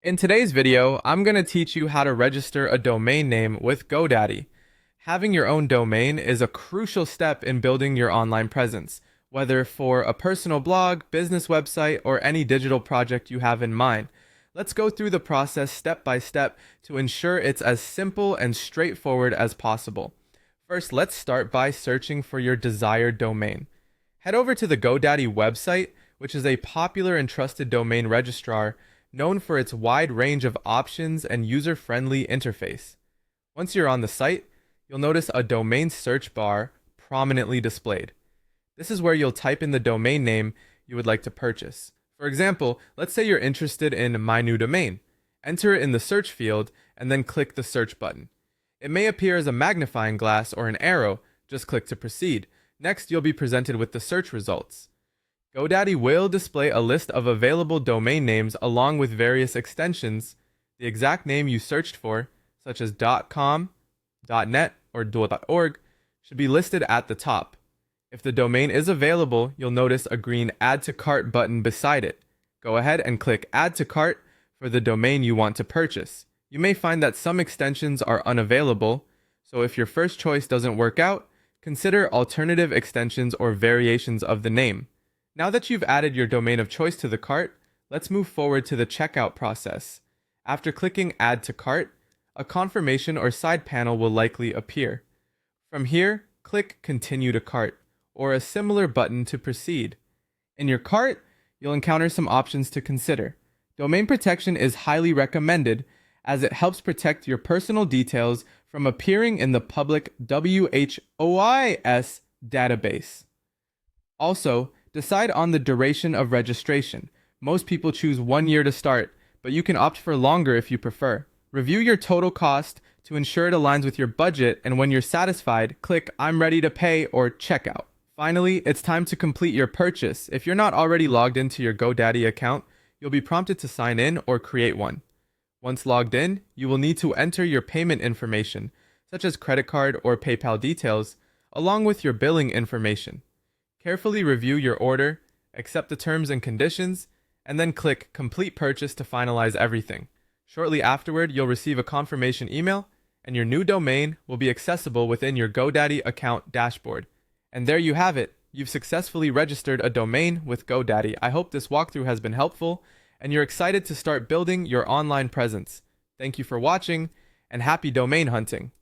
In today's video, I'm going to teach you how to register a domain name with GoDaddy. Having your own domain is a crucial step in building your online presence, whether for a personal blog, business website, or any digital project you have in mind. Let's go through the process step by step to ensure it's as simple and straightforward as possible. First, let's start by searching for your desired domain. Head over to the GoDaddy website, which is a popular and trusted domain registrar known for its wide range of options and user-friendly interface. Once you're on the site, you'll notice a domain search bar prominently displayed. This is where you'll type in the domain name you would like to purchase. For example, let's say you're interested in my new domain. Enter it in the search field and then click the search button. It may appear as a magnifying glass or an arrow. Just click to proceed. Next, you'll be presented with the search results. GoDaddy will display a list of available domain names along with various extensions. The exact name you searched for, such as .com, .net, or .org, should be listed at the top. If the domain is available, you'll notice a green Add to Cart button beside it. Go ahead and click Add to Cart for the domain you want to purchase. You may find that some extensions are unavailable, so if your first choice doesn't work out, consider alternative extensions or variations of the name. Now that you've added your domain of choice to the cart, let's move forward to the checkout process. After clicking Add to Cart, a confirmation or side panel will likely appear. From here, click Continue to Cart, or a similar button to proceed. In your cart, you'll encounter some options to consider. Domain protection is highly recommended as it helps protect your personal details from appearing in the public WHOIS database. Also, decide on the duration of registration. Most people choose 1 year to start, but you can opt for longer if you prefer. Review your total cost to ensure it aligns with your budget, and when you're satisfied, click I'm ready to pay or checkout. Finally, it's time to complete your purchase. If you're not already logged into your GoDaddy account, you'll be prompted to sign in or create one. Once logged in, you will need to enter your payment information, such as credit card or PayPal details, along with your billing information. Carefully review your order, accept the terms and conditions, and then click Complete Purchase to finalize everything. Shortly afterward, you'll receive a confirmation email, and your new domain will be accessible within your GoDaddy account dashboard. And there you have it. You've successfully registered a domain with GoDaddy. I hope this walkthrough has been helpful, and you're excited to start building your online presence. Thank you for watching, and happy domain hunting!